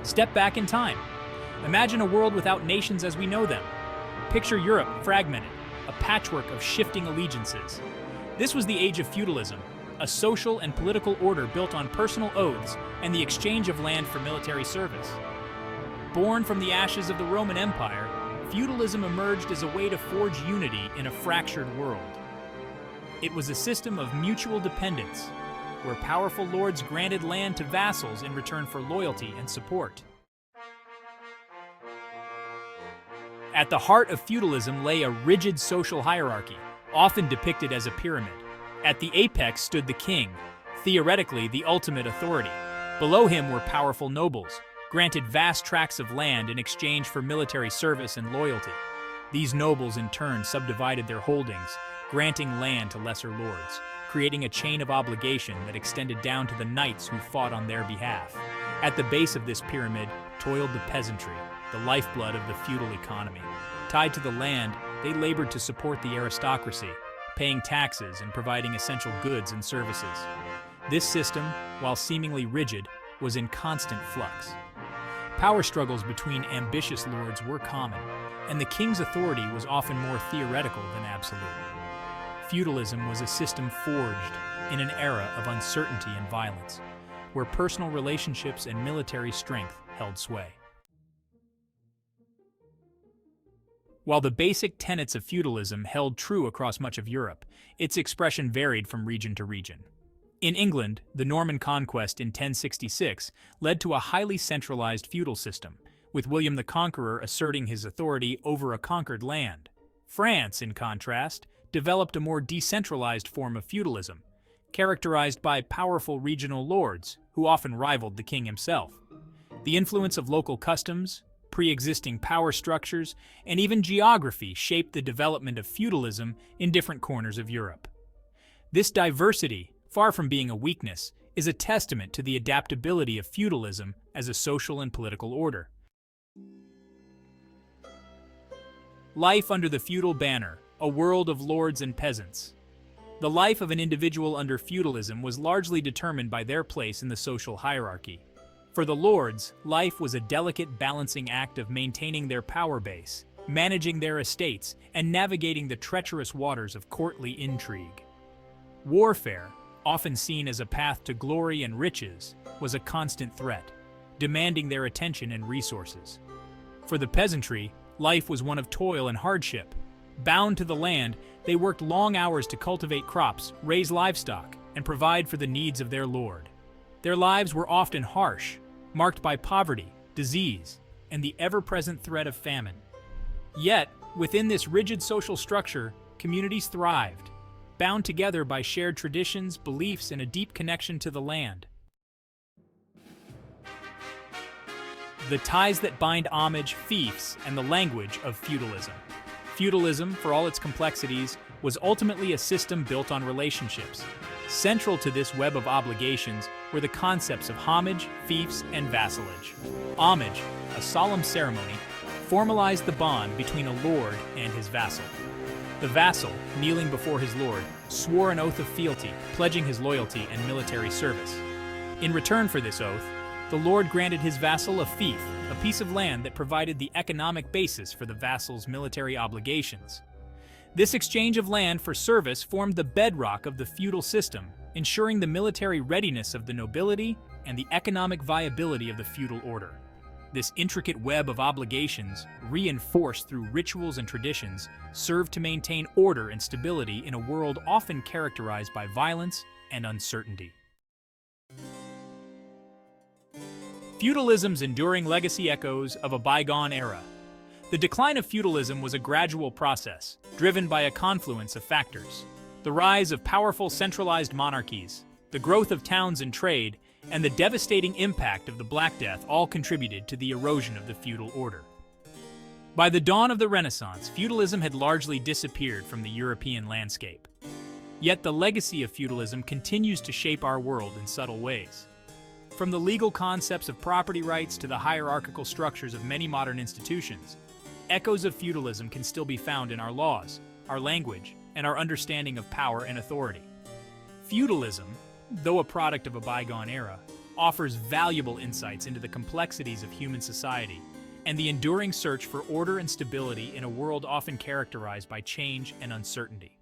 Step back in time. Imagine a world without nations as we know them. Picture Europe fragmented, a patchwork of shifting allegiances. This was the age of feudalism, a social and political order built on personal oaths and the exchange of land for military service. Born from the ashes of the Roman Empire, feudalism emerged as a way to forge unity in a fractured world. It was a system of mutual dependence, where powerful lords granted land to vassals in return for loyalty and support. At the heart of feudalism lay a rigid social hierarchy, often depicted as a pyramid. At the apex stood the king, theoretically the ultimate authority. Below him were powerful nobles, granted vast tracts of land in exchange for military service and loyalty. These nobles in turn subdivided their holdings, granting land to lesser lords, creating a chain of obligation that extended down to the knights who fought on their behalf. At the base of this pyramid toiled the peasantry, the lifeblood of the feudal economy. Tied to the land, they labored to support the aristocracy, paying taxes and providing essential goods and services. This system, while seemingly rigid, was in constant flux. Power struggles between ambitious lords were common, and the king's authority was often more theoretical than absolute. Feudalism was a system forged in an era of uncertainty and violence, where personal relationships and military strength held sway. While the basic tenets of feudalism held true across much of Europe, its expression varied from region to region. In England, the Norman conquest in 1066 led to a highly centralized feudal system, with William the Conqueror asserting his authority over a conquered land. France, in contrast, developed a more decentralized form of feudalism, characterized by powerful regional lords who often rivaled the king himself. The influence of local customs, pre-existing power structures, and even geography shaped the development of feudalism in different corners of Europe. This diversity, far from being a weakness, is a testament to the adaptability of feudalism as a social and political order. Life under the feudal banner, a world of lords and peasants. The life of an individual under feudalism was largely determined by their place in the social hierarchy. For the lords, life was a delicate balancing act of maintaining their power base, managing their estates, and navigating the treacherous waters of courtly intrigue. Warfare, often seen as a path to glory and riches, was a constant threat, demanding their attention and resources. For the peasantry, life was one of toil and hardship. Bound to the land, they worked long hours to cultivate crops, raise livestock, and provide for the needs of their lord. Their lives were often harsh, marked by poverty, disease, and the ever-present threat of famine. Yet, within this rigid social structure, communities thrived, bound together by shared traditions, beliefs, and a deep connection to the land. The ties that bind Homage, Fiefs, and the language of feudalism. Feudalism, for all its complexities, was ultimately a system built on relationships. Central to this web of obligations were the concepts of homage, fiefs, and vassalage. Homage, a solemn ceremony, formalized the bond between a lord and his vassal. The vassal, kneeling before his lord, swore an oath of fealty, pledging his loyalty and military service. In return for this oath, the lord granted his vassal a fief, a piece of land that provided the economic basis for the vassal's military obligations. This exchange of land for service formed the bedrock of the feudal system, ensuring the military readiness of the nobility and the economic viability of the feudal order. This intricate web of obligations, reinforced through rituals and traditions, served to maintain order and stability in a world often characterized by violence and uncertainty. Feudalism's enduring legacy echoes of a bygone era. The decline of feudalism was a gradual process, driven by a confluence of factors. The rise of powerful centralized monarchies, the growth of towns and trade, and the devastating impact of the Black Death all contributed to the erosion of the feudal order. By the dawn of the Renaissance, feudalism had largely disappeared from the European landscape. Yet the legacy of feudalism continues to shape our world in subtle ways. From the legal concepts of property rights to the hierarchical structures of many modern institutions, echoes of feudalism can still be found in our laws, our language, and our understanding of power and authority. Feudalism, though a product of a bygone era, offers valuable insights into the complexities of human society and the enduring search for order and stability in a world often characterized by change and uncertainty.